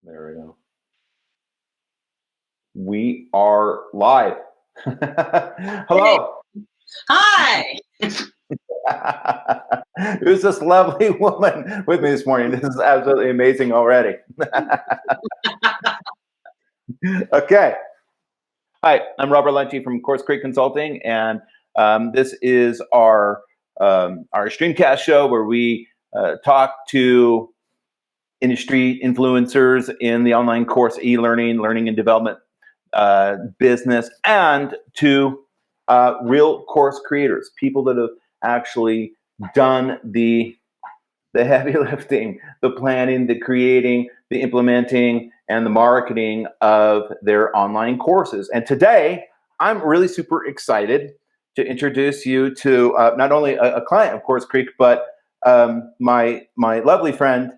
There we go. We are live. Hello. Hi. Who's this lovely woman with me this morning? This is absolutely amazing already. Okay. Hi, I'm Robert Lunte from CourseCREEK Consulting, and this is our streamcast show where we talk to industry influencers in the online course e-learning, learning and development business, and to real course creators, people that have actually done the heavy lifting, the planning, the creating, the implementing, and the marketing of their online courses. And today, I'm really super excited to introduce you to not only a client of CourseCREEK, but my lovely friend,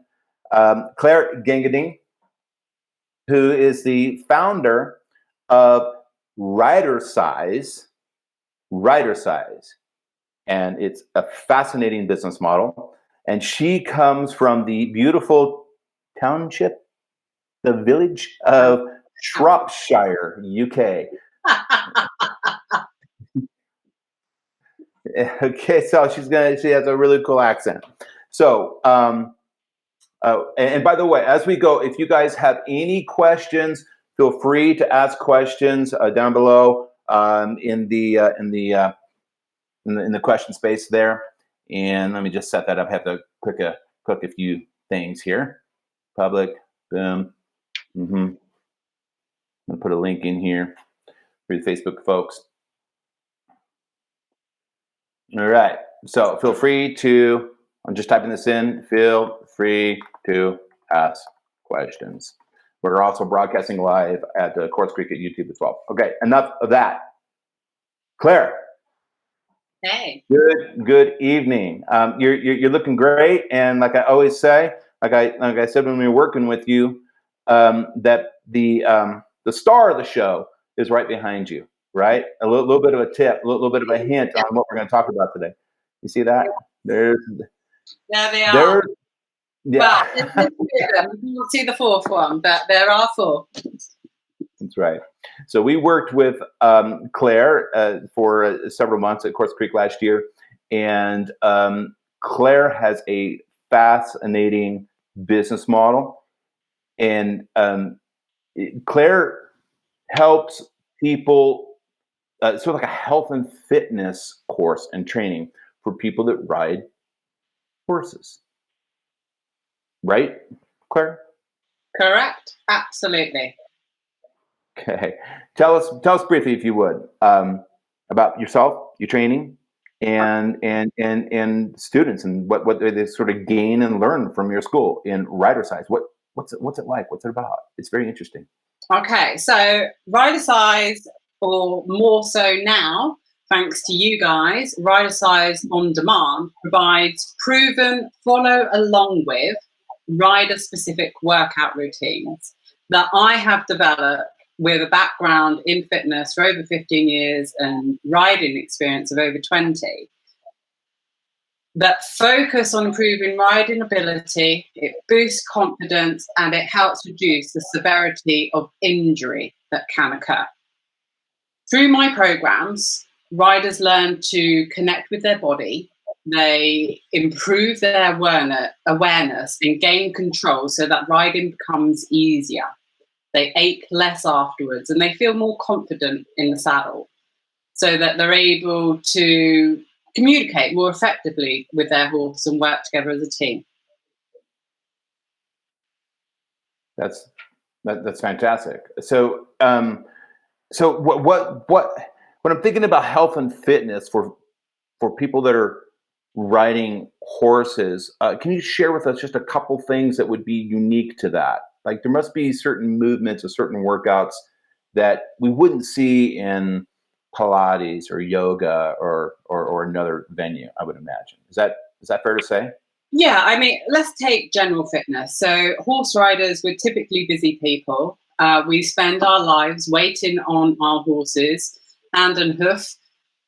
Clare Gangadeen, who is the founder of Ridersize, and it's a fascinating business model. And she comes from the beautiful township, the village of Shropshire, UK. Okay, so she has a really cool accent. So, and by the way, as we go, if you guys have any questions, feel free to ask questions down below in the question space there. And let me just set that up. I have to click a few things here. Public, boom. I'm gonna put a link in here for the Facebook folks. All right. So feel free to. I'm just typing this in. Feel free to ask questions. We're also broadcasting live at CourseCREEK at YouTube as well. Okay. Enough of that. Clare. Hey. Good evening. You're looking great, and like I always say, like I said when we were working with you, that the star of the show is right behind you, right? A little bit of a tip, a little bit of a hint on what we're going to talk about today. You see that? There they are. Yeah. Well, we'll see the fourth one, but there are four. That's right. So we worked with Clare for several months at CourseCREEK last year, and Clare has a fascinating business model, and Clare helps people, sort of like a health and fitness course and training for people that ride horses. Right, Clare? Correct. Absolutely. Okay, tell us briefly, if you would, about yourself, your training, and students, and what they sort of gain and learn from your school in Ridersize. What's it like? What's it about? It's very interesting. Okay, so Ridersize, or more so now, thanks to you guys, Ridersize on Demand provides proven, follow along with rider-specific workout routines that I have developed with a background in fitness for over 15 years and riding experience of over 20, that focus on improving riding ability, it boosts confidence, and it helps reduce the severity of injury that can occur. Through my programs, riders learn to connect with their body, they improve their awareness and gain control so that riding becomes easier. They ache less afterwards, and they feel more confident in the saddle so that they're able to communicate more effectively with their horse and work together as a team. That's fantastic. So what when I'm thinking about health and fitness for people that are riding horses, can you share with us just a couple things that would be unique to that? Like, there must be certain movements or certain workouts that we wouldn't see in Pilates or yoga or another venue, I would imagine. Is that fair to say? Yeah, I mean, let's take general fitness. So horse riders, we're typically busy people. We spend our lives waiting on our horses, hand and hoof,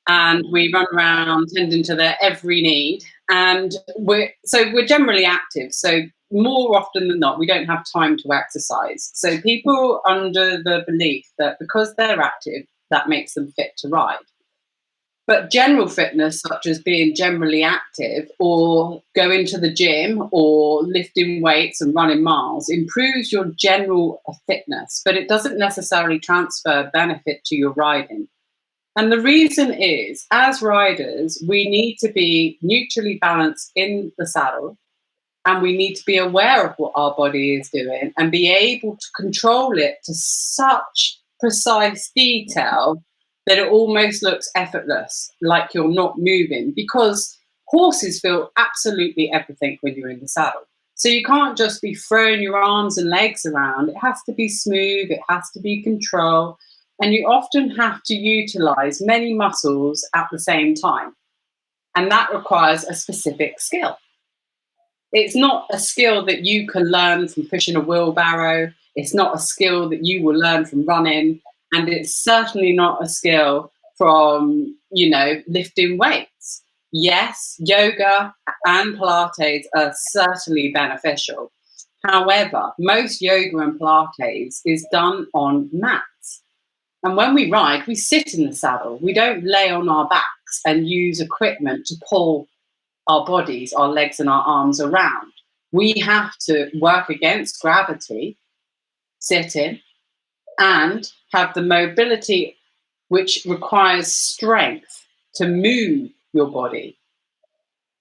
and we run around tending to their every need. And we're generally active. So more often than not, we don't have time to exercise. So people under the belief that because they're active, that makes them fit to ride. But general fitness, such as being generally active or going to the gym or lifting weights and running miles, improves your general fitness, but it doesn't necessarily transfer benefit to your riding. And the reason is, as riders, we need to be neutrally balanced in the saddle, and we need to be aware of what our body is doing and be able to control it to such precise detail that it almost looks effortless, like you're not moving, because horses feel absolutely everything when you're in the saddle. So you can't just be throwing your arms and legs around. It has to be smooth, it has to be controlled, and you often have to utilize many muscles at the same time. And that requires a specific skill. It's not a skill that you can learn from pushing a wheelbarrow. It's not a skill that you will learn from running. And it's certainly not a skill from, lifting weights. Yes, yoga and Pilates are certainly beneficial. However, most yoga and Pilates is done on mats. And when we ride, we sit in the saddle. We don't lay on our backs and use equipment to pull our bodies, our legs and our arms around. We have to work against gravity, sitting, and have the mobility which requires strength to move your body,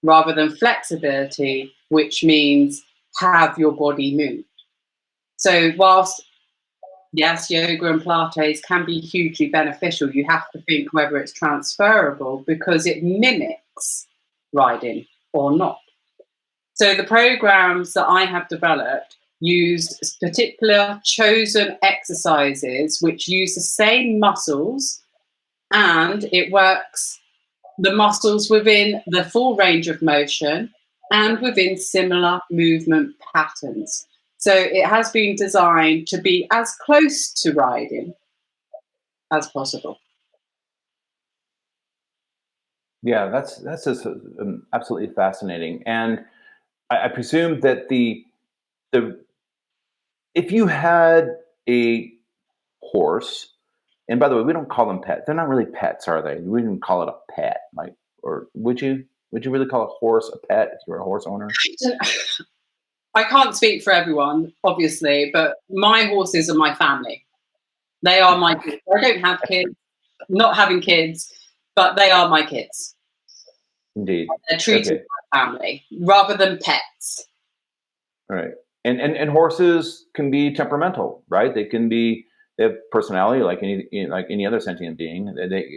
rather than flexibility, which means have your body move. So whilst, yes, yoga and Pilates can be hugely beneficial, you have to think whether it's transferable because it mimics riding or not. So the programs that I have developed use particular chosen exercises which use the same muscles, and it works the muscles within the full range of motion and within similar movement patterns. So it has been designed to be as close to riding as possible. Yeah, that's just absolutely fascinating. And I presume that the if you had a horse, and by the way, we don't call them pets. They're not really pets, are they? We wouldn't call it a pet, like, or would you? Would you really call a horse a pet if you're a horse owner? I can't speak for everyone, obviously, but my horses are my family. They are my kids. I don't have kids, not having kids, but they are my kids. Indeed. They're treated like family rather than pets. Right. And horses can be temperamental, right? They have personality like any other sentient being.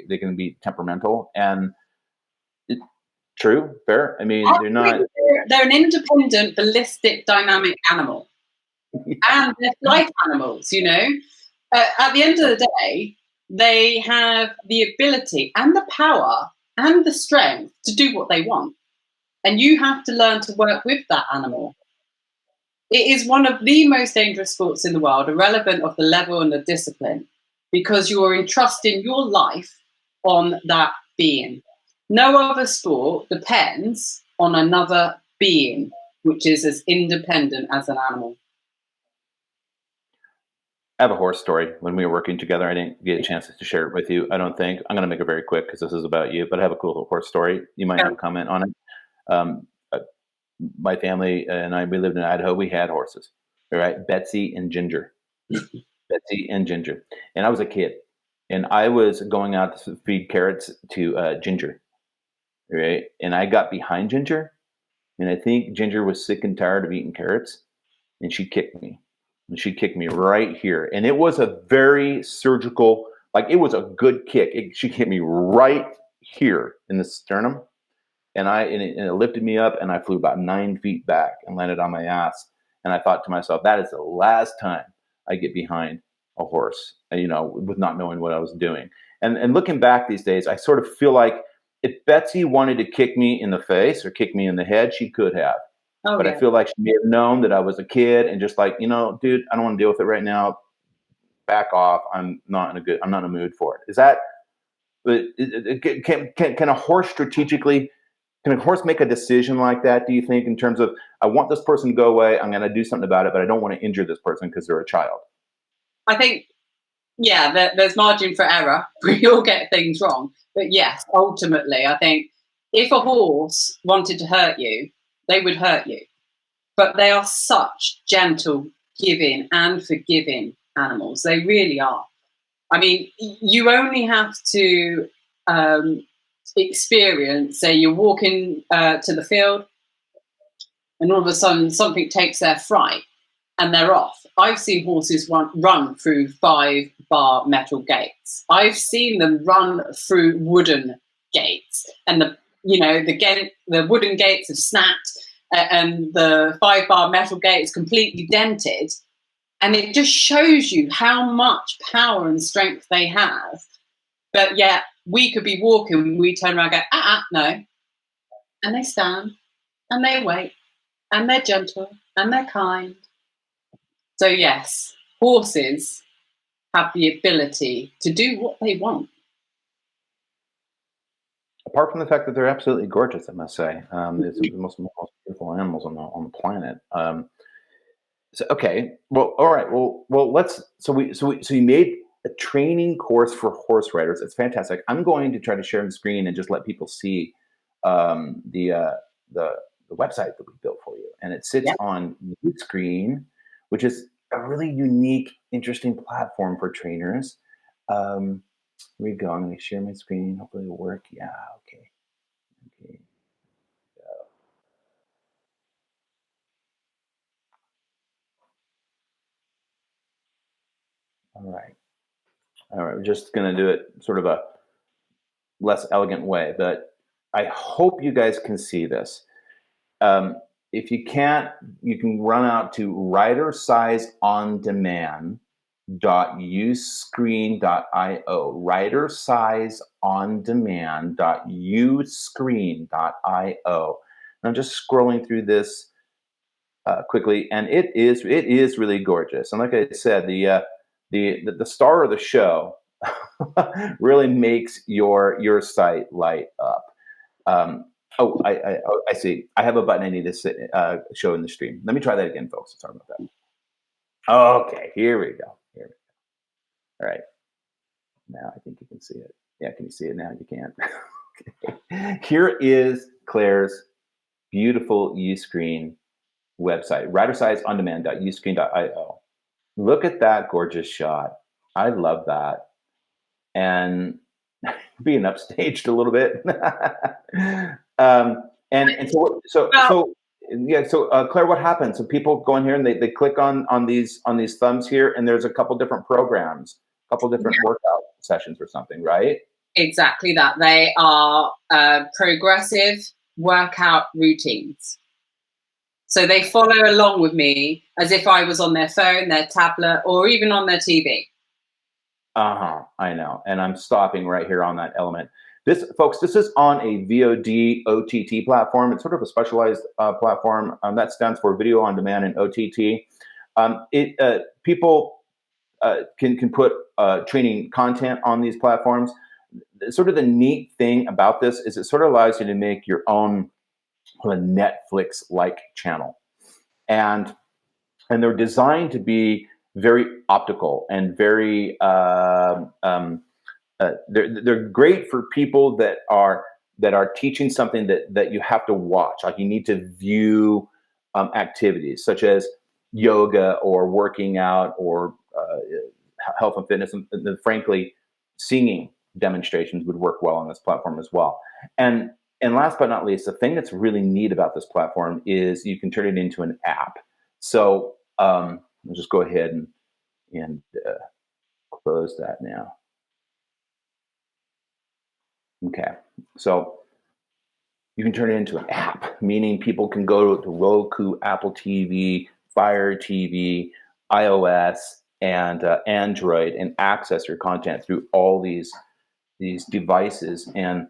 They can be temperamental, and true, fair. I mean, they're an independent, ballistic, dynamic animal. And they're life animals, At the end of the day, they have the ability and the power and the strength to do what they want. And you have to learn to work with that animal. It is one of the most dangerous sports in the world, irrelevant of the level and the discipline, because you are entrusting your life on that being. No other sport depends on another being, which is as independent as an animal. I have a horse story. When we were working together, I didn't get a chance to share it with you, I don't think. I'm going to make it very quick because this is about you, but I have a cool little horse story. You might have a comment on it. My family and we lived in Idaho. We had horses, all right? Betsy and Ginger. Betsy and Ginger. And I was a kid, and I was going out to feed carrots to Ginger, right? And I got behind Ginger, and I think Ginger was sick and tired of eating carrots, and she kicked me. And she kicked me right here. And it was a very surgical, like it was a good kick. She hit me right here in the sternum. And it lifted me up, and I flew about 9 feet back and landed on my ass. And I thought to myself, that is the last time I get behind a horse, with not knowing what I was doing. And looking back these days, I sort of feel like if Betsy wanted to kick me in the face or kick me in the head, she could have. Oh, but yeah. I feel like she may have known that I was a kid and just like, dude, I don't want to deal with it right now. Back off. I'm not in a mood for it. Is that, can a horse strategically can a horse make a decision like that, do you think, in terms of, I want this person to go away, I'm going to do something about it, but I don't want to injure this person because they're a child? I think, yeah, there's margin for error. We all get things wrong. But yes, ultimately, I think if a horse wanted to hurt you, they would hurt you. But they are such gentle, giving and forgiving animals. They really are. I mean, you only have to experience, say you're walking to the field and all of a sudden something takes their fright and they're off. I've seen horses run through 5-bar metal gates. I've seen them run through wooden gates, and the wooden gates have snapped and the 5-bar metal gate is completely dented. And it just shows you how much power and strength they have. But yet we could be walking, we turn around and go, no. And they stand and they wait and they're gentle and they're kind. So yes, horses have the ability to do what they want. Apart from the fact that they're absolutely gorgeous, I must say. It's the most beautiful animals on the planet. So, okay, well, all right, well, let's. So you made a training course for horse riders. It's fantastic. I'm going to try to share the screen and just let people see the website that we built for you, and it sits on Uscreen, which is a really unique, interesting platform for trainers. Here we go. I'm going to share my screen. Hopefully it'll work. Yeah. Okay. All right. We're just going to do it sort of a less elegant way, but I hope you guys can see this. If you can't, you can run out to ridersizeondemand.uscreen.io. ridersizeondemand.uscreen.io. And I'm just scrolling through this quickly, and it is really gorgeous. And like I said, the star of the show really makes your site light up. I see. I have a button I need to show in the stream. Let me try that again, folks. Sorry about that. Okay, here we go. All right. Now I think you can see it. Yeah, can you see it now? You can't. Okay. Here is Clare's beautiful Uscreen website, ridersizeondemand.uscreen.io. Look at that gorgeous shot. I love that. And being upstaged a little bit. So Claire, what happens? So people go in here and they click on these thumbs here, and there's a couple different programs, a couple different workout sessions or something, right? Exactly that. They are progressive workout routines. So they follow along with me as if I was on their phone, their tablet, or even on their TV. I know. And I'm stopping right here on that element. This, folks, this is on a VOD OTT platform. It's sort of a specialized platform that stands for Video on Demand and OTT. People can put training content on these platforms. Sort of the neat thing about this is it sort of allows you to make your own Netflix-like channel, and they're designed to be very optical and very they're great for people that are teaching something that you have to watch. Like you need to view activities such as yoga or working out or health and fitness, and frankly, singing demonstrations would work well on this platform as well. And last but not least, the thing that's really neat about this platform is you can turn it into an app. So I'll just go ahead and close that now. Okay, so you can turn it into an app, meaning people can go to Roku, Apple TV, Fire TV, iOS, and Android and access your content through all these devices. And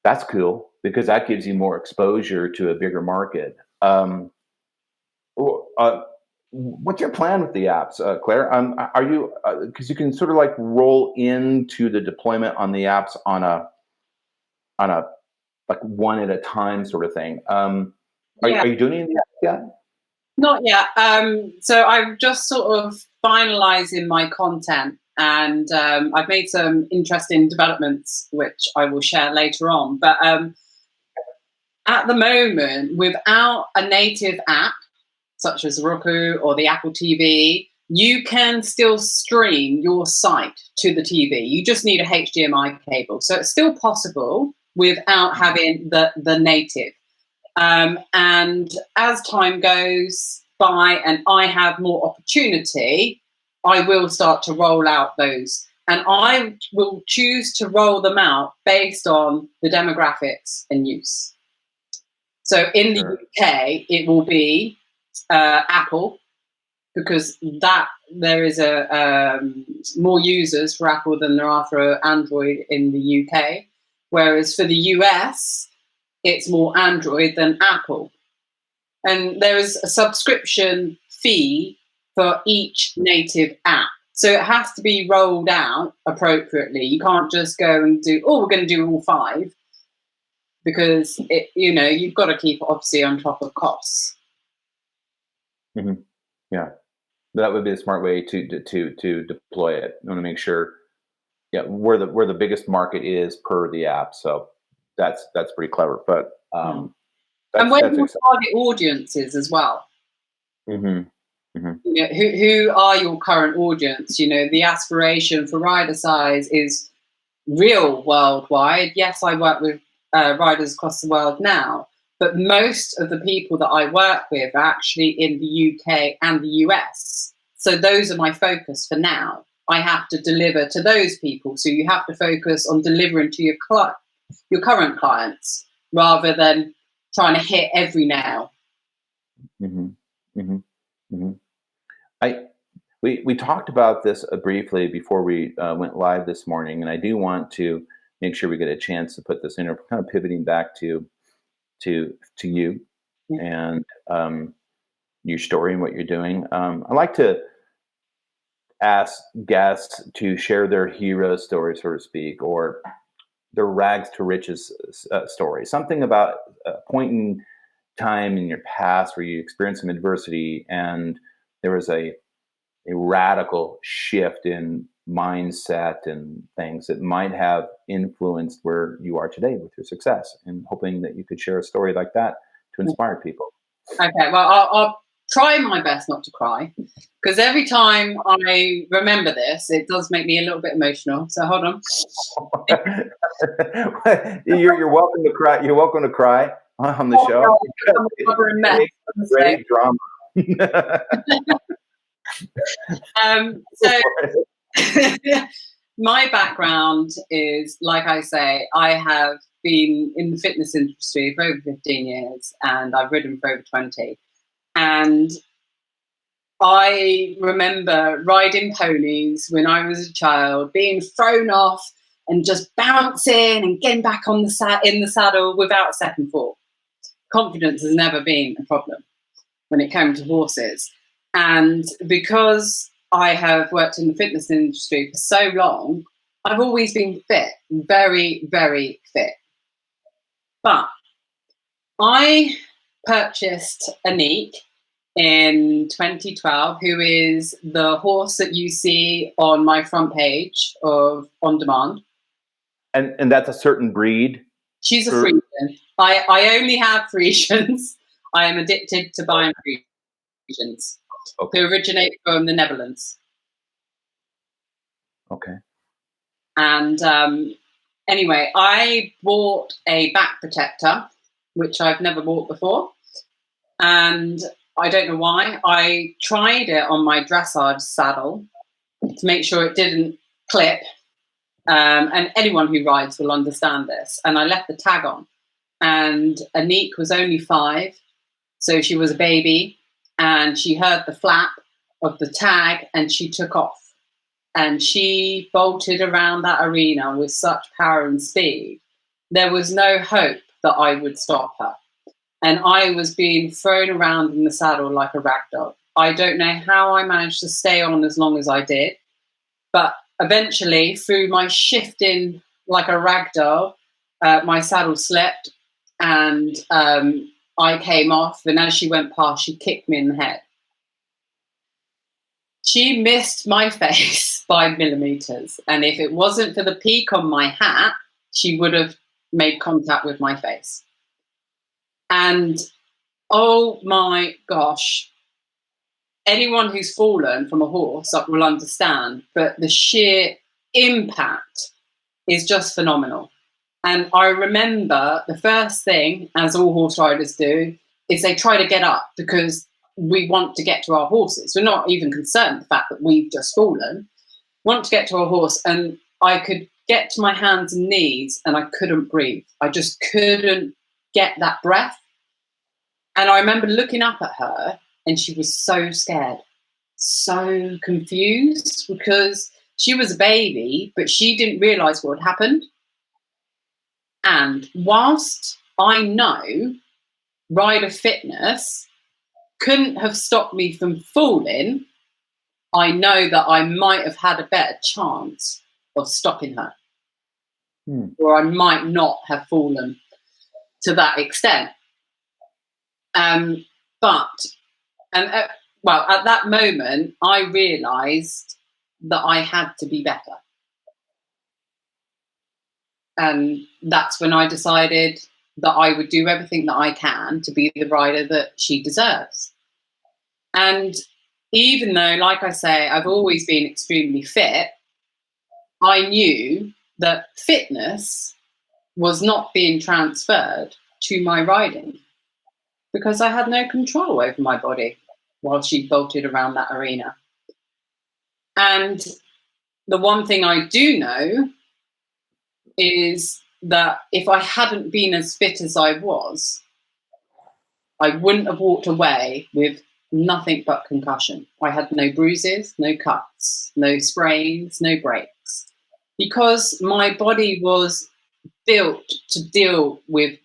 that's cool because that gives you more exposure to a bigger market. What's your plan with the apps, Claire? Are you, because you can sort of like roll into the deployment on the apps on a like one at a time sort of thing. Are you doing any of that yet? Not yet. So I'm just sort of finalizing my content, and I've made some interesting developments, which I will share later on. But at the moment, without a native app, such as Roku or the Apple TV, you can still stream your site to the TV. You just need a HDMI cable. So it's still possible without having the native. And as time goes by and I have more opportunity, I will start to roll out those. And I will choose to roll them out based on the demographics and use. So in the UK, it will be Apple, because there is more users for Apple than there are for Android in the UK. Whereas for the US, it's more Android than Apple. And there is a subscription fee for each native app. So it has to be rolled out appropriately. You can't just go and do, we're going to do all 5, because you've got to keep obviously on top of costs. Mm-hmm. Yeah, that would be a smart way to deploy it. You want to make sure, where the biggest market is per the app. So that's pretty clever. But and where your target audiences as well. Mm-hmm. Mm-hmm. Who are your current audience? The aspiration for rider size is real worldwide. Yes, I work with riders across the world now, but most of the people that I work with are actually in the UK and the US. So those are my focus for now. I have to deliver to those people. So you have to focus on delivering to your current clients rather than trying to hit every nail. Mm-hmm. Mm-hmm. Mm-hmm. We talked about this briefly before we went live this morning, and I do want to make sure we get a chance to put this in, kind of pivoting back to you and your story and what you're doing. I like to ask guests to share their hero story, so to speak, or their rags to riches story. Something about a point in time in your past where you experienced some adversity and there was a radical shift in mindset and things that might have influenced where you are today with your success, and hoping that you could share a story like that to inspire people. Okay, well, I'll try my best not to cry, because every time I remember this, it does make me a little bit emotional. So hold on. You're welcome to cry. You're welcome to cry on the show. Great drama. So my background is, like I say, I have been in the fitness industry for over 15 years and I've ridden for over 20. And I remember riding ponies when I was a child, being thrown off and just bouncing and getting back on in the saddle without a second thought. Confidence has never been a problem when it came to horses. And because I have worked in the fitness industry for so long, I've always been fit, very, very fit. But I purchased Anik in 2012, who is the horse that you see on my front page of On Demand. And that's a certain breed? She's a Friesian. I only have Friesians. I am addicted to buying Friesians. Okay. Who originate from the Netherlands. Okay. And anyway, I bought a back protector, which I've never bought before. And I don't know why. I tried it on my dressage saddle to make sure it didn't clip. And anyone who rides will understand this. And I left the tag on. And Anik was only 5. So she was a baby. And she heard the flap of the tag and she took off. And she bolted around that arena with such power and speed. There was no hope that I would stop her. And I was being thrown around in the saddle like a rag doll. I don't know how I managed to stay on as long as I did. But eventually, through my shifting like a rag doll, my saddle slipped, and I came off, and as she went past, she kicked me in the head. She missed my face by millimeters, and if it wasn't for the peak on my hat, she would have made contact with my face. And oh my gosh, anyone who's fallen from a horse will understand, but the sheer impact is just phenomenal. And I remember the first thing, as all horse riders do, is they try to get up because we want to get to our horses. We're not even concerned with the fact that we've just fallen. Want to get to our horse, and I could get to my hands and knees and I couldn't breathe. I just couldn't get that breath. And I remember looking up at her, and she was so scared, so confused, because she was a baby, but she didn't realise what had happened. And whilst I know rider fitness couldn't have stopped me from falling, I know that I might have had a better chance of stopping her. Or I might not have fallen to that extent. Well, at that moment, I realised that I had to be better. And that's when I decided that I would do everything that I can to be the rider that she deserves. And even though, like I say, I've always been extremely fit, I knew that fitness was not being transferred to my riding because I had no control over my body while she bolted around that arena. And the one thing I do know is that if I hadn't been as fit as I was, I wouldn't have walked away with nothing but concussion. I had no bruises, no cuts, no sprains, no breaks, because my body was built to deal with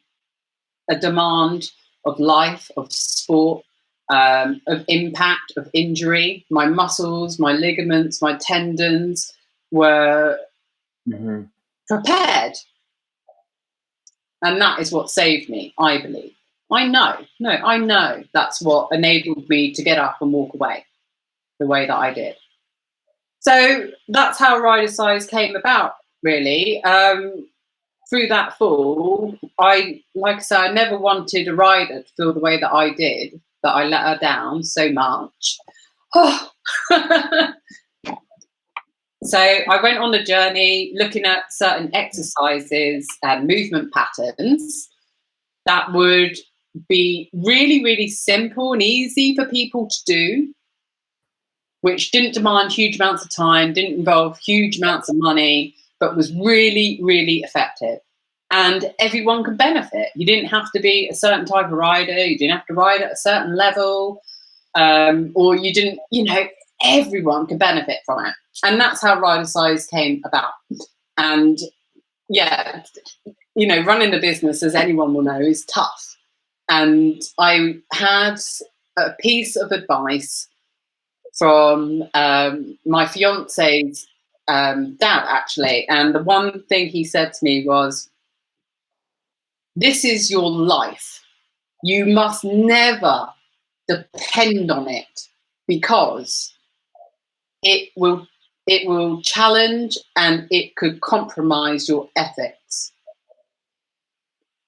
a demand of life, of sport, of impact, of injury. My muscles, my ligaments, my tendons were prepared. And that is what saved me, I believe. I know that's what enabled me to get up and walk away the way that I did. So that's how Rider Size came about, really. Through that fall, like I said, I never wanted a rider to feel the way that I did, that I let her down so much. So I went on a journey looking at certain exercises and movement patterns that would be really, really simple and easy for people to do, which didn't demand huge amounts of time, didn't involve huge amounts of money, but was really, really effective. And everyone could benefit. You didn't have to be a certain type of rider. You didn't have to ride at a certain level. Or you didn't, everyone could benefit from it. And that's how Rider Size came about. And yeah, running the business, as anyone will know, is tough. And I had a piece of advice from my fiance's dad, actually. And the one thing he said to me was, "This is your life. You must never depend on it, because it will challenge and it could compromise your ethics."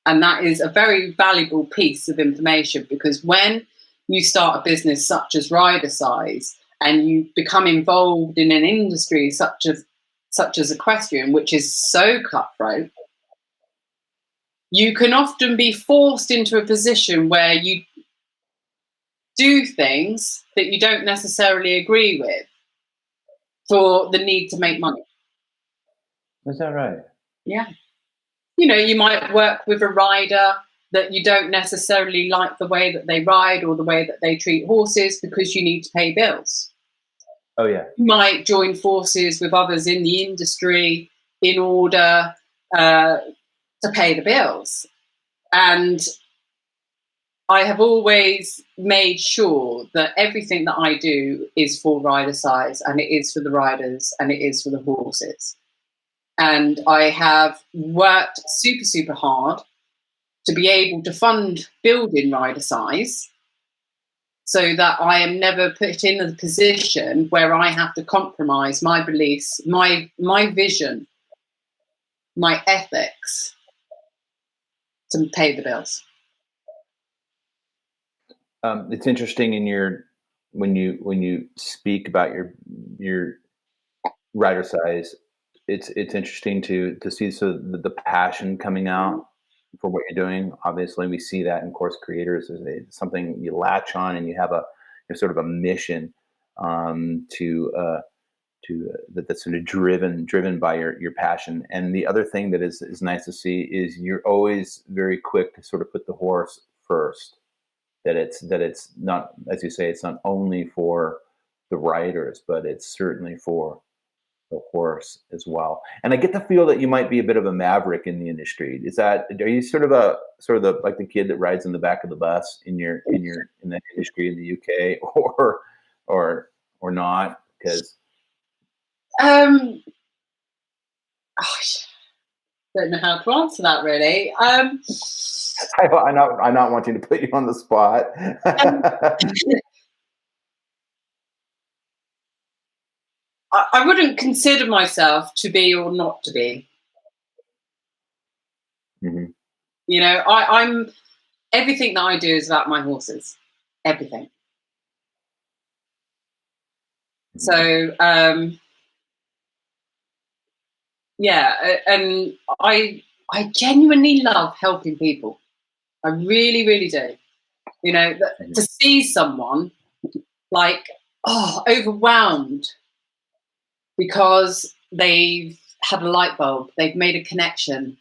And that is a very valuable piece of information, because when you start a business such as Rider Size and you become involved in an industry such as equestrian, which is so cutthroat, you can often be forced into a position where you do things that you don't necessarily agree with for the need to make money. Is that right? Yeah. You might work with a rider that you don't necessarily like the way that they ride or the way that they treat horses, because you need to pay bills. Oh, yeah. You might join forces with others in the industry in order to pay the bills. And I have always made sure that everything that I do is for Rider Size, and it is for the riders, and it is for the horses. And I have worked super, super hard to be able to fund building Rider Size, so that I am never put in a position where I have to compromise my beliefs, my vision, my ethics to pay the bills. It's interesting in your when you speak about your Rider Size. It's interesting to see the passion coming out for what you're doing. Obviously, we see that in course creators. It's something you latch on, and you have sort of a mission that's sort of driven by your passion. And the other thing that is nice to see is you're always very quick to sort of put the horse first. That it's not, as you say, it's not only for the writers, but it's certainly for the horse as well. And I get the feel that you might be a bit of a maverick in the industry. Are you sort of like the kid that rides in the back of the bus in that industry in the UK, or not? Because Don't know how to answer that really. I'm not wanting to put you on the spot. I wouldn't consider myself to be or not to be. Mm-hmm. You know, I'm everything that I do is about my horses. Everything. Mm-hmm. So yeah, and I genuinely love helping people. I really, really do. You know, Mm-hmm. to see someone like overwhelmed because they've had a light bulb, they've made a connection,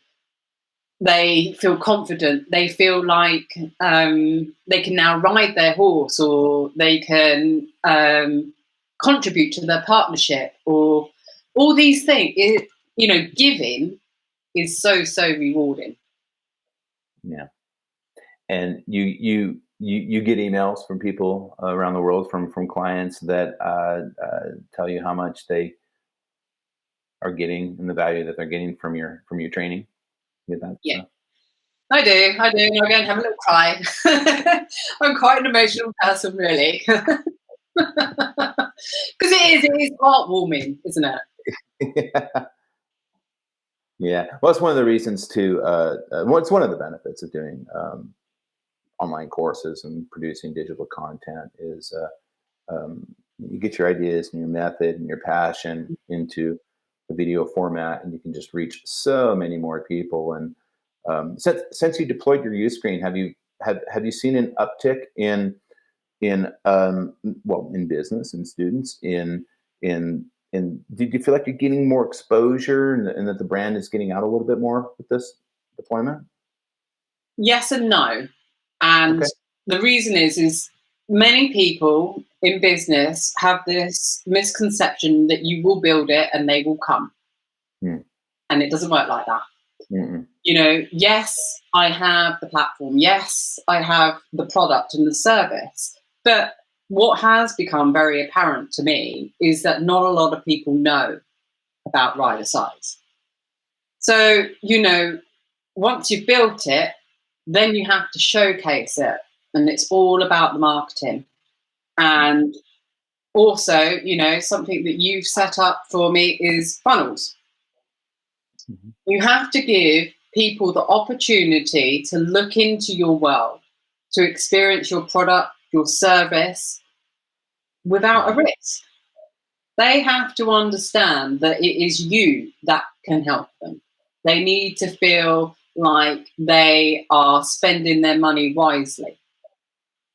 they feel confident, they feel like they can now ride their horse, or they can contribute to their partnership, or all these things. Giving is so rewarding. Yeah, and you get emails from people around the world, from clients that tell you how much they are getting and the value that they're getting from your training. You get that? Yeah, I do. I go and have a little cry. I'm quite an emotional person, really, because it is heartwarming, isn't it? Yeah. Yeah. Well, it's one of the reasons to. It's one of the benefits of doing online courses and producing digital content is you get your ideas and your method and your passion into the video format, and you can just reach so many more people. And since you deployed your Uscreen, have you seen an uptick in business and students do you feel like you're getting more exposure, and that the brand is getting out a little bit more with this deployment? Yes and no. And Okay. the reason is many people in business have this misconception that you will build it and they will come. And it doesn't work like that. Mm-mm. You know, yes, I have the platform. Yes, I have the product and the service. But what has become very apparent to me is that not a lot of people know about Rider Size. So, once you've built it, then you have to showcase it. And it's all about the marketing. And also, something that you've set up for me is funnels. Mm-hmm. You have to give people the opportunity to look into your world, to experience your product, your service without a risk. They have to understand that it is you that can help them. They need to feel like they are spending their money wisely.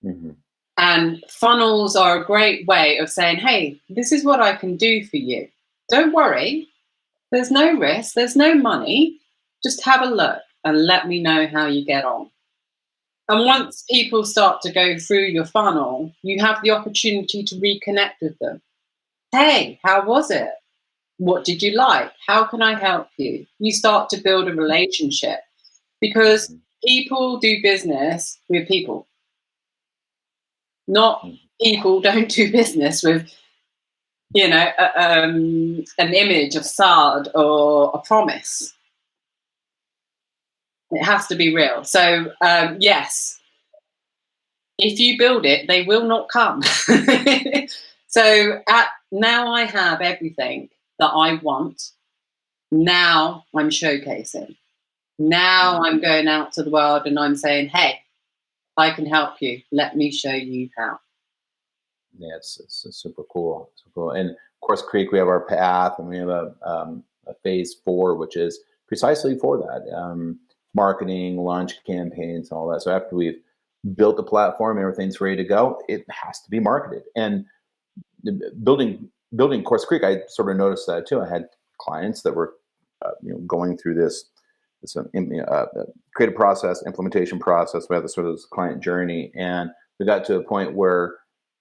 Mm-hmm. And funnels are a great way of saying, hey, this is what I can do for you. Don't worry. There's no risk. There's no money. Just have a look and let me know how you get on. And once people start to go through your funnel, you have the opportunity to reconnect with them. Hey, how was it? What did you like? How can I help you? You start to build a relationship, because people do business with people. Not people don't do business with you know, an image of SAD or a promise. It has to be real. So yes, if you build it, they will not come. So now I have everything that I want. Now I'm showcasing. Now I'm going out to the world and I'm saying, hey, I can help you. Let me show you how. Yeah, it's super cool. Super cool. And CourseCREEK, we have our path, and we have a phase 4, which is precisely for that. Marketing, launch campaigns, all that. So after we've built the platform, everything's ready to go, it has to be marketed. And building CourseCREEK, I sort of noticed that too. I had clients that were going through this creative process, implementation process. We had this sort of client journey, and we got to a point where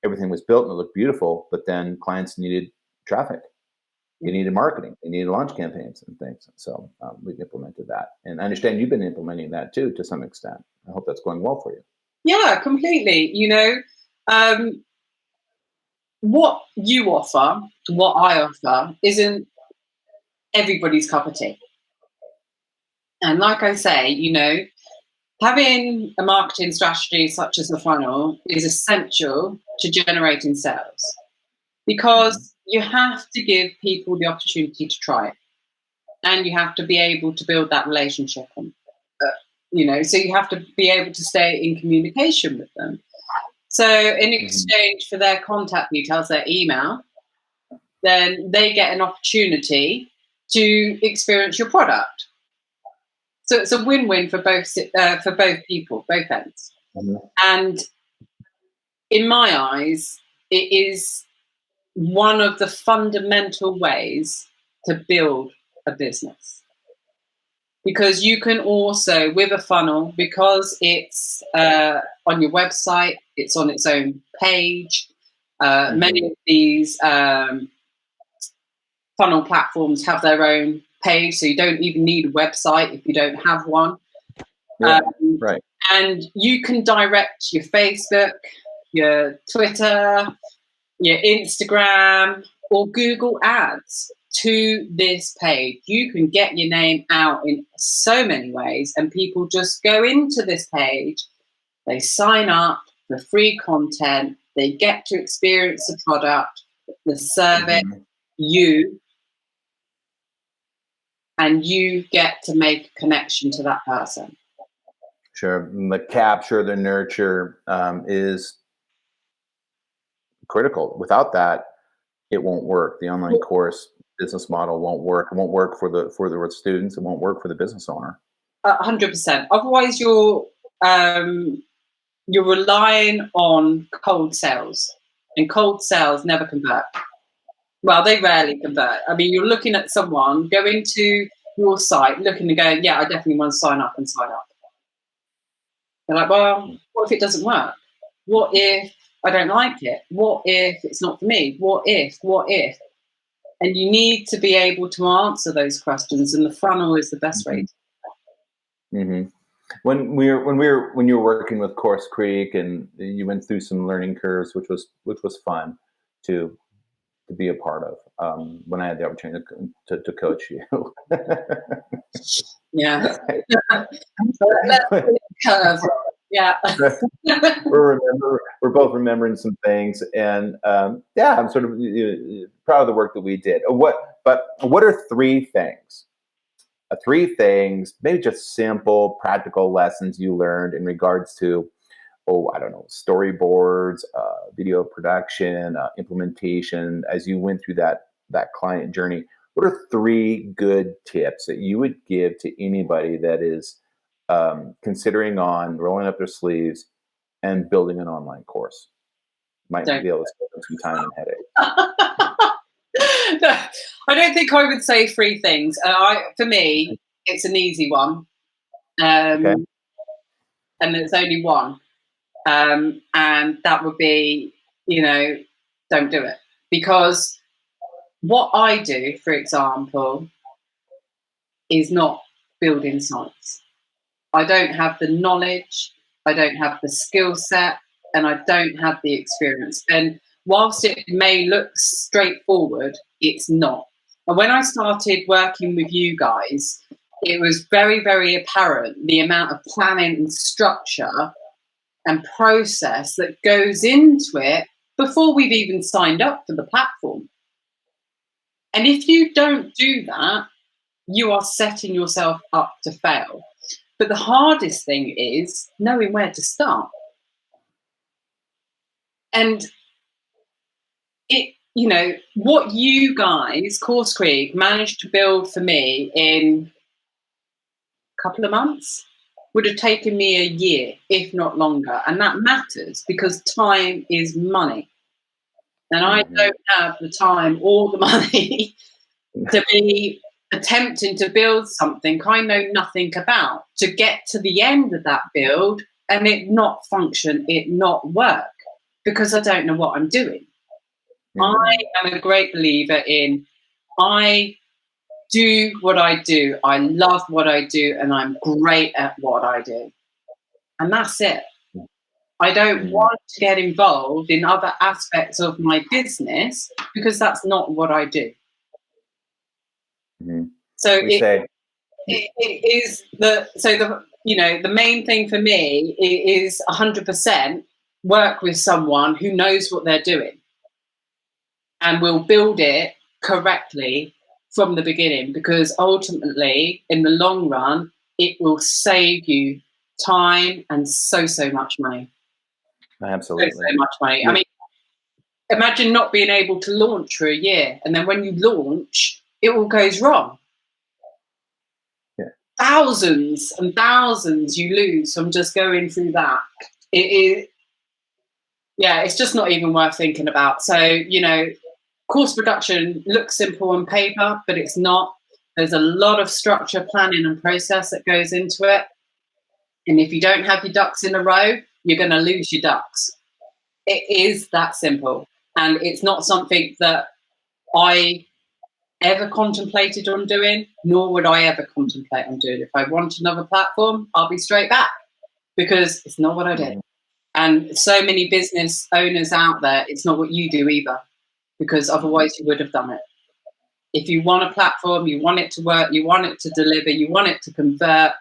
everything was built and it looked beautiful, but then clients needed traffic. They needed marketing. They needed launch campaigns and things. So we've implemented that. And I understand you've been implementing that too, to some extent. I hope that's going well for you. Yeah, completely. You know, what you offer, what I offer, isn't everybody's cup of tea. And like I say, you know, having a marketing strategy such as a funnel is essential to generating sales, because you have to give people the opportunity to try it, and you have to be able to build that relationship. You know, so you have to be able to stay in communication with them. So in exchange for their contact details, their email, then they get an opportunity to experience your product. So it's a win-win for both people, both ends. And in my eyes, it is one of the fundamental ways to build a business. Because you can also, with a funnel, because it's on your website, it's on its own page. Many of these funnel platforms have their own page, so you don't even need a website if you don't have one. Yeah, right. And you can direct your Facebook, your Twitter, your Instagram, or Google Ads to this page. You can get your name out in so many ways, and people just go into this page, they sign up for free content, they get to experience the product, the service, you, and you get to make a connection to that person. Sure. The capture, the nurture is critical. Without that, it won't work. The online course business model won't work. It won't work for the students. It won't work for the business owner. 100%. Otherwise, you're relying on cold sales, and cold sales never convert. Well, they rarely convert. I mean, you're looking at someone going to your site, looking and going, yeah, I definitely want to sign up. They're like, well, what if it doesn't work? What if I don't like it? What if it's not for me? What if? And you need to be able to answer those questions, and the funnel is the best way. When you were working with CourseCREEK, and you went through some learning curves, which was fun to be a part of. When I had the opportunity to coach you. Yeah. Curve. Yeah. We're both remembering some things, and yeah, I'm sort of proud of the work that we did. What are three things, maybe just simple, practical lessons you learned in regards to, I don't know, storyboards, video production, implementation, as you went through that client journey? What are three good tips that you would give to anybody that is considering on rolling up their sleeves and building an online course? Might be able to save them some time and headache. No, I don't think I would say three things. For me, it's an easy one. Okay. And there's only one. And that would be, don't do it. Because what I do, for example, is not building sites. I don't have the knowledge, I don't have the skill set, and I don't have the experience. And whilst it may look straightforward, it's not. And when I started working with you guys, it was very, very apparent the amount of planning and structure and process that goes into it before we've even signed up for the platform. And if you don't do that, you are setting yourself up to fail. But the hardest thing is knowing where to start. And it, you know, what you guys, CourseCREEK, managed to build for me in a couple of months would have taken me a year, if not longer. And that matters because time is money. And I don't have the time or the money to be attempting to build something I know nothing about, to get to the end of that build and it not function, it not work, because I don't know what I'm doing. I am a great believer in, I do what I do, I love what I do, and I'm great at what I do. And that's it. I don't want to get involved in other aspects of my business because that's not what I do. So it is the main thing for me is 100% work with someone who knows what they're doing and will build it correctly from the beginning, because ultimately in the long run it will save you time and so much money. Absolutely. So much money. I mean, imagine not being able to launch for a year, and then when you launch it all goes wrong. Thousands and thousands you lose from just going through that. It's just not even worth thinking about. So, you know, course production looks simple on paper, but it's not. There's a lot of structure, planning and process that goes into it. And if you don't have your ducks in a row, you're going to lose your ducks. It is that simple. And it's not something that I ever contemplated on doing, nor would I ever contemplate on doing. If I want another platform, I'll be straight back, because it's not what I do. And so many business owners out there, it's not what you do either, because otherwise you would have done it. If you want a platform, you want it to work, you want it to deliver, you want it to convert,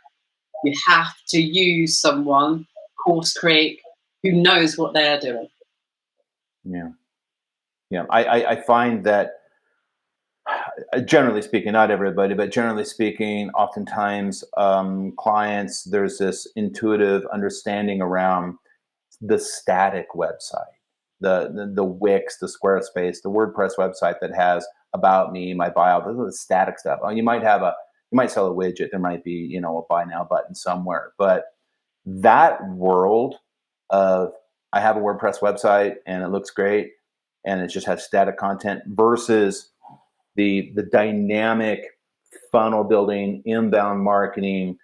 you have to use someone, CourseCREEK, who knows what they're doing. Yeah. I find that, generally speaking, not everybody, but generally speaking, oftentimes clients, there's this intuitive understanding around the static website, the Wix, the Squarespace, the WordPress website that has about me, my bio, the static stuff. You might sell a widget. There might be, you know, a buy now button somewhere, but that world of, I have a WordPress website and it looks great and it just has static content, versus the dynamic funnel building, inbound marketing,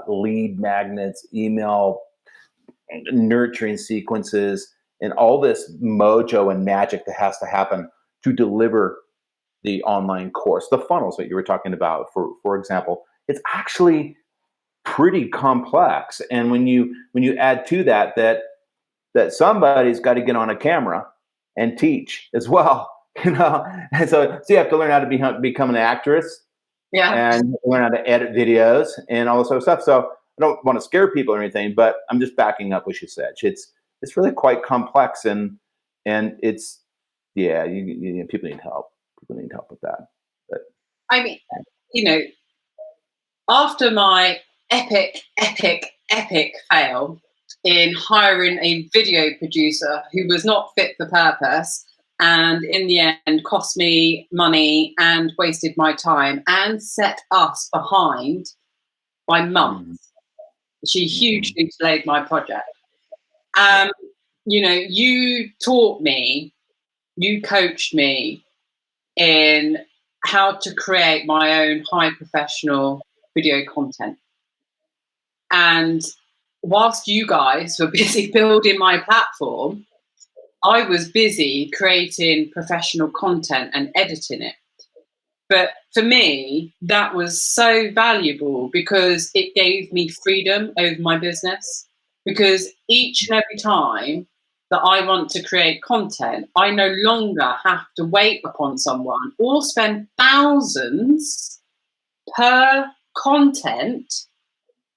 lead magnets, email nurturing sequences, and all this mojo and magic that has to happen to deliver the online course. The funnels that you were talking about, for example, it's actually pretty complex. And when you add to that somebody's got to get on a camera and teach as well, you know, and so you have to learn how to become an actress, and learn how to edit videos and all this other stuff. So I don't want to scare people or anything, but I'm just backing up what you said. It's really quite complex, and it's people need help. People need help with that. But I mean, you know, after my epic fail in hiring a video producer who was not fit for purpose, and in the end cost me money and wasted my time and set us behind by months. She hugely delayed my project. You know, you taught me, you coached me in how to create my own high professional video content. And whilst you guys were busy building my platform, I was busy creating professional content and editing it. But for me, that was so valuable because it gave me freedom over my business. Because each and every time that I want to create content, I no longer have to wait upon someone or spend thousands per content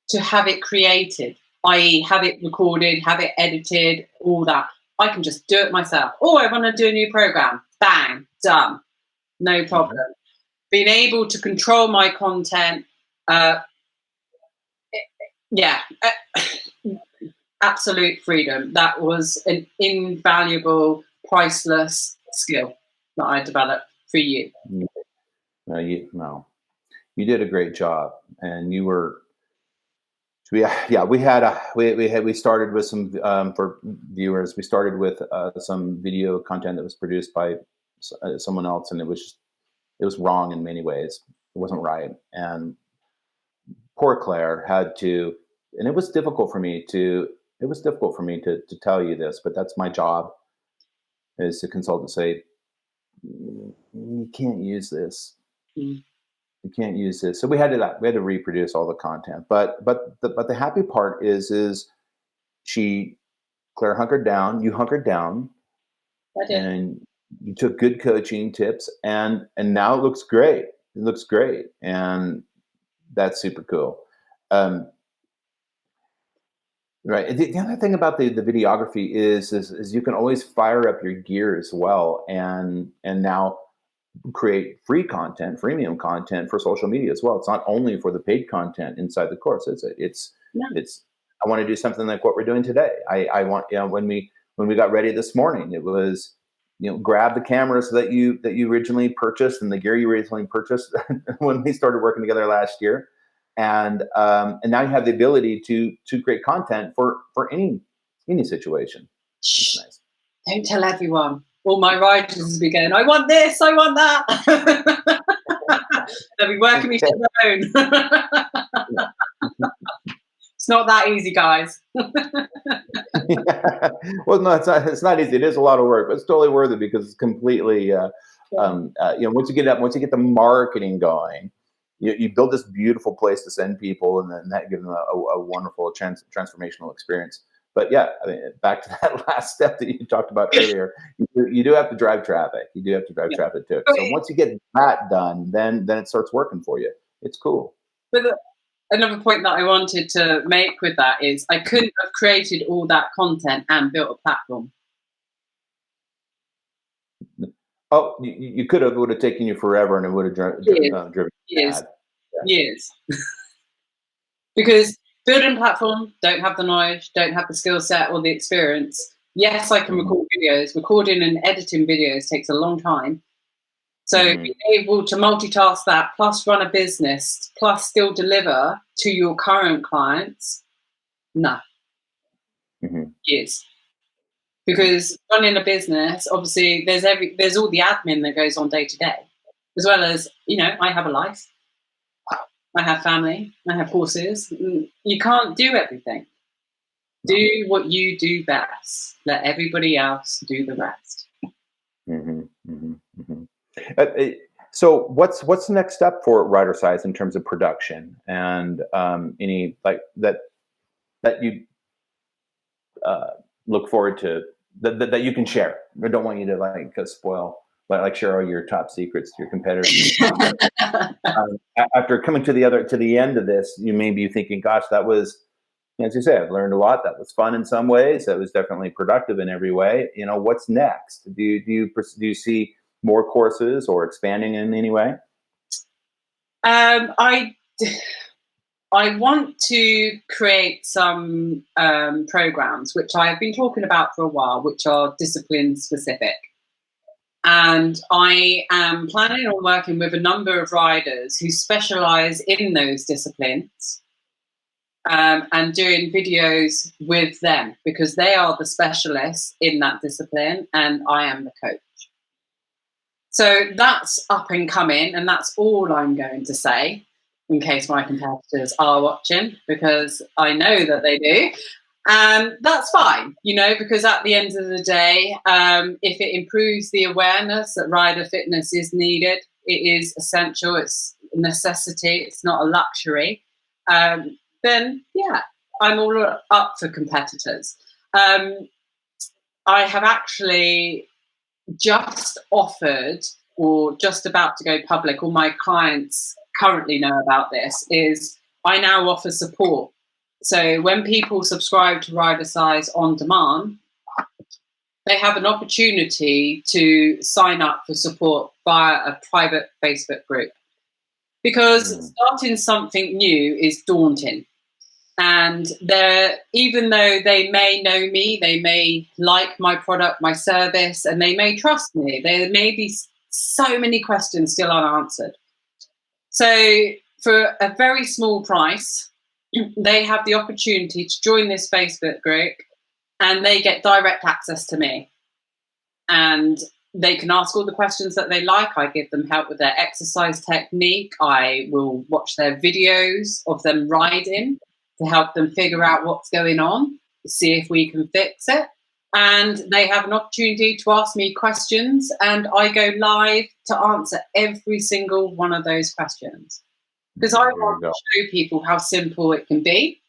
to have it created, i.e. have it recorded, have it edited, all that. I can just do it myself. Oh, I want to do a new program. Bang, done. No problem. Being able to control my content, absolute freedom. That was an invaluable, priceless skill that I developed for you. You did a great job, and you were. We started with some for viewers. We started with some video content that was produced by someone else, and it was wrong in many ways. It wasn't right, and poor Claire had to, and it was difficult for me to tell you this, but that's my job, is to consult and say, you can't use this. You can't use this. So we had to reproduce all the content. But the happy part is Claire hunkered down, you hunkered down, I did. and you took good coaching tips, and now it looks great. It looks great, and that's super cool. Right. The other thing about the videography is you can always fire up your gear as well, and now create free content, freemium content for social media as well. It's not only for the paid content inside the course, is it? It's I want to do something like what we're doing today. I want, when we got ready this morning, it was, grab the cameras that you originally purchased and the gear you originally purchased when we started working together last year. And now you have the ability to create content for any situation. That's nice. Don't tell everyone. All my riders will be going, I want this, I want that. They'll be working each other own. It's not that easy, guys. Well, no, it's not easy. It is a lot of work, but it's totally worth it, because it's completely, once you get the marketing going, you build this beautiful place to send people, and then that gives them a wonderful transformational experience. But back to that last step that you talked about earlier, you do have to drive traffic. You do have to drive traffic too. So once you get that done, then it starts working for you. It's cool. But another point that I wanted to make with that is I couldn't have created all that content and built a platform. Oh, you could have. It would have taken you forever, and it would have driven years. Because building a platform, don't have the knowledge, don't have the skill set or the experience. Yes, I can record videos. Recording and editing videos takes a long time. So being able to multitask that, plus run a business, plus still deliver to your current clients, no. Years. Because running a business, obviously, there's all the admin that goes on day to day, as well as, I have a life. I have family, I have horses. You can't do everything. Do what you do best. Let everybody else do the rest. So what's the next step for Ridersize in terms of production, and any that you look forward to that you can share? I don't want you to spoil. Share all your top secrets to your competitors. After coming to the end of this, you may be thinking, "Gosh, that was, as you say, I've learned a lot. That was fun in some ways. That was definitely productive in every way. What's next? Do you see more courses or expanding in any way?" I want to create some programs, which I've been talking about for a while, which are discipline specific. And I am planning on working with a number of riders who specialize in those disciplines, and doing videos with them, because they are the specialists in that discipline and I am the coach. So that's up and coming, and that's all I'm going to say, in case my competitors are watching, because I know that they do. And that's fine, because at the end of the day, if it improves the awareness that rider fitness is needed, it is essential, it's a necessity, it's not a luxury, then I'm all up for competitors. I have actually just offered, or just about to go public, all my clients currently know about this, is I now offer support. So when people subscribe to Rider Size On Demand, they have an opportunity to sign up for support via a private Facebook group. Because starting something new is daunting. And even though they may know me, they may like my product, my service, and they may trust me, there may be so many questions still unanswered. So for a very small price, they have the opportunity to join this Facebook group, and they get direct access to me. And they can ask all the questions that they like. I give them help with their exercise technique. I will watch their videos of them riding to help them figure out what's going on, see if we can fix it. And they have an opportunity to ask me questions, and I go live to answer every single one of those questions. Because I want to show people how simple it can be,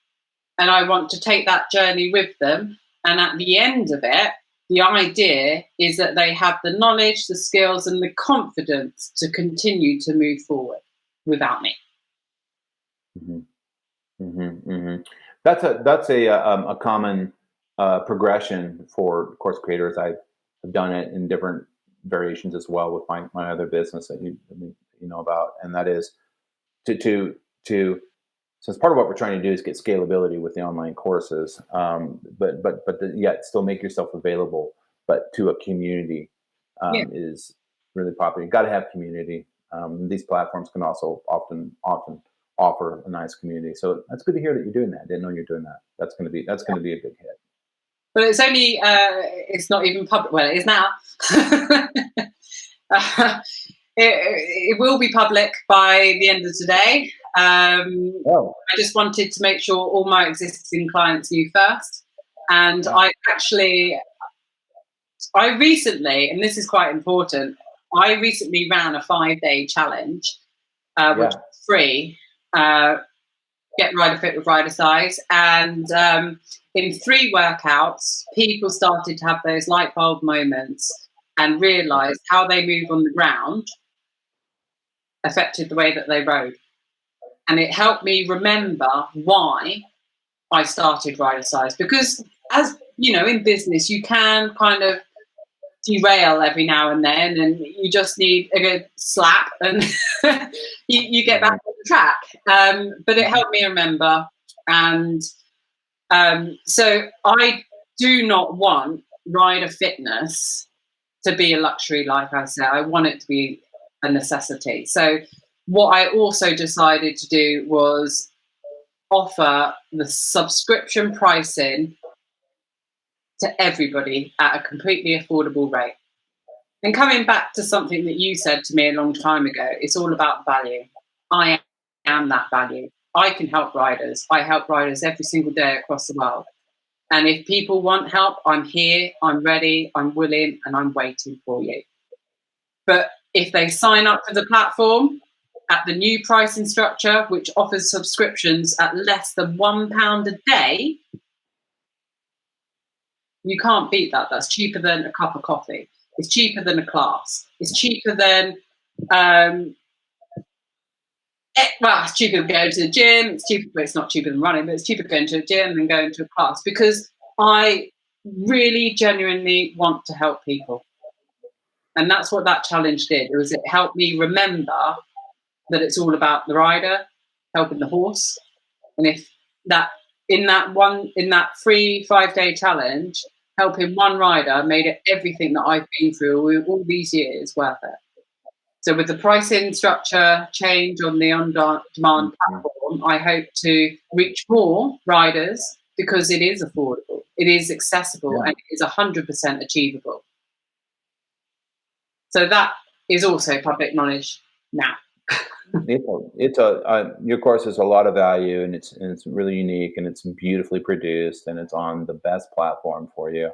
and I want to take that journey with them. And at the end of it, the idea is that they have the knowledge, the skills, and the confidence to continue to move forward without me. That's a common progression for course creators. I've done it in different variations as well with my other business that you know about, and that is to since part of what we're trying to do is get scalability with the online courses, but yet still make yourself available, but to a community is really popular. You've got to have community. These platforms can also often offer a nice community. So that's good to hear that you're doing that. I didn't know you're doing that. That's going to be a big hit. But it's only it's not even public. Well, it is now. It will be public by the end of today. I just wanted to make sure all my existing clients knew first. And I recently, and this is quite important, I recently ran a 5-day challenge, which is free, Get Rider Fit with Rider Size. And in 3 workouts, people started to have those light bulb moments and realized how they move on the ground affected the way that they rode. And it helped me remember why I started Rider Size. Because, as you know, in business, you can kind of derail every now and then, and you just need a good slap and you get back on the track. But it helped me remember. And so I do not want rider fitness to be a luxury, like I said. I want it to be a necessity. So what I also decided to do was offer the subscription pricing to everybody at a completely affordable rate. And coming back to something that you said to me a long time ago, it's all about value. I am that value. I can help riders. I help riders every single day across the world. And if people want help, I'm here, I'm ready, I'm willing, and I'm waiting for you. But if they sign up for the platform at the new pricing structure, which offers subscriptions at less than £1 a day, you can't beat that. That's cheaper than a cup of coffee. It's cheaper than a class. It's cheaper than, it's cheaper than going to the gym. It's cheaper, but it's not cheaper than running, but it's cheaper going to a gym than going to a class, because I really genuinely want to help people. And that's what that challenge did. It helped me remember that it's all about the rider helping the horse. And if that in that free 5-day challenge, helping one rider made it everything that I've been through all these years worth it. So with the pricing structure change on the on-demand platform, I hope to reach more riders, because it is affordable, it is accessible, and it is 100% achievable. So that is also public knowledge now. Your course has a lot of value, and it's really unique, and it's beautifully produced, and it's on the best platform for you.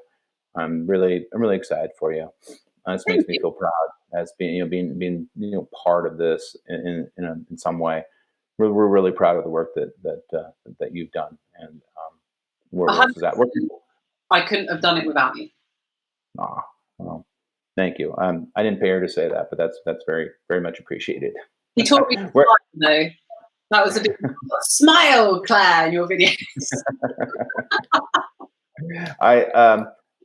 I'm really excited for you. This makes me feel proud as being part of this in some way. We're really proud of the work that you've done, and where else is that? I couldn't have done it without you. Ah, well, thank you. I didn't pay her to say that, but that's very, very much appreciated. He taught me to Where- smile, though. That was a big smile, Claire, in your videos.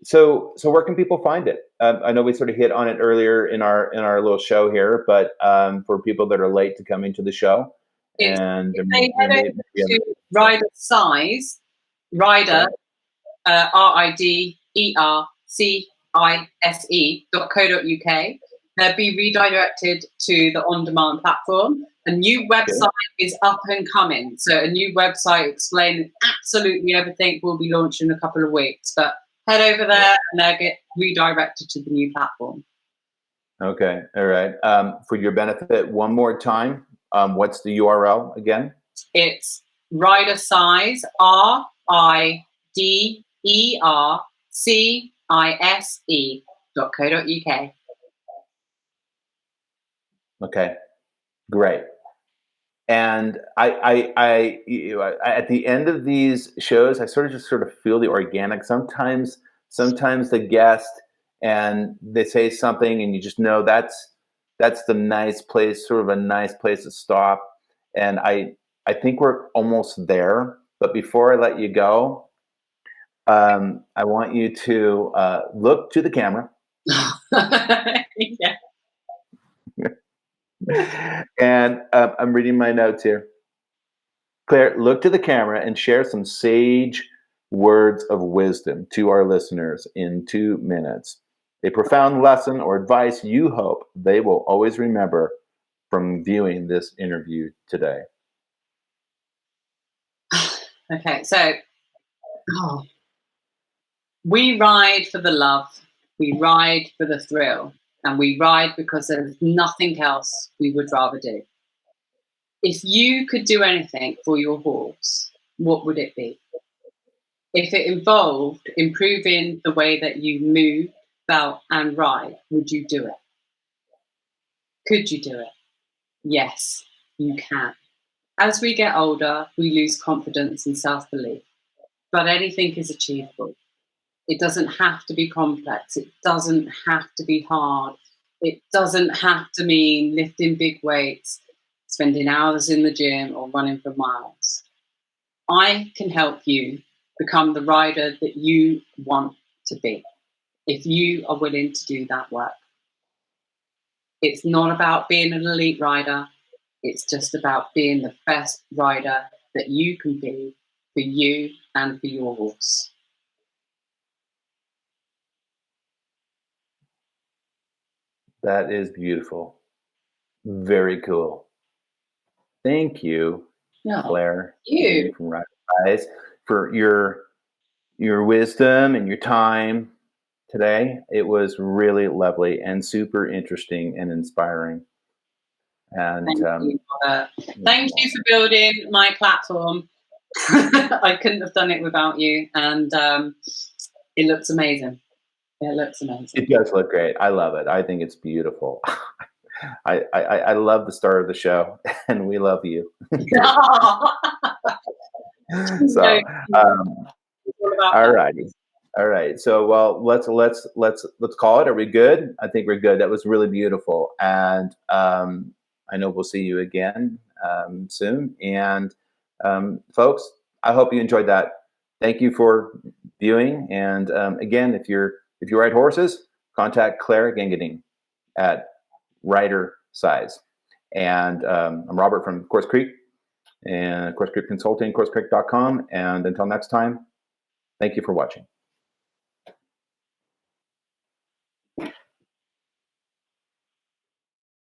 So where can people find it? I know we sort of hit on it earlier in our little show here, but for people that are late to coming to the show, It's, and if they head over to Rider Size, Rider, RIDERCISE.co.uk, they'll be redirected to the on-demand platform. A new website is up and coming. So a new website explaining absolutely everything will be launched in a couple of weeks. But head over there and they'll get redirected to the new platform. Okay, all right. For your benefit, one more time, what's the URL again? It's Rider Size, RIDERCISE.co.uk. Okay, great. And I at the end of these shows, I sort of feel the organic. Sometimes the guest and they say something, and you just know that's the nice place, sort of a nice place to stop. And I think we're almost there. But before I let you go, I want you to look to the camera. Yeah. And I'm reading my notes here. Claire, look to the camera and share some sage words of wisdom to our listeners in 2 minutes. A profound lesson or advice you hope they will always remember from viewing this interview today. Okay, so we ride for the love, we ride for the thrill, and we ride because there's nothing else we would rather do. If you could do anything for your horse, what would it be? If it involved improving the way that you move, felt, and ride, would you do it? Could you do it? Yes, you can. As we get older, we lose confidence and self-belief, but anything is achievable. It doesn't have to be complex. It doesn't have to be hard. It doesn't have to mean lifting big weights, spending hours in the gym, or running for miles. I can help you become the rider that you want to be if you are willing to do that work. It's not about being an elite rider. It's just about being the best rider that you can be for you and for your horse. That is beautiful. Very cool. Thank you, Claire, from Monetize, for your wisdom and your time today. It was really lovely and super interesting and inspiring. And thank you for building my platform. I couldn't have done it without you, and it looks amazing. It looks amazing. It does look great. I love it. I think it's beautiful. I love the start of the show, and we love you. So, all righty. All right. So, well, let's call it. Are we good? I think we're good. That was really beautiful, and I know we'll see you again soon. And folks, I hope you enjoyed that. Thank you for viewing. And again, if you ride horses, contact Clare Gangadeen at Rider Size. And I'm Robert from CourseCREEK and CourseCREEK Consulting, CourseCREEK.com. And until next time, thank you for watching.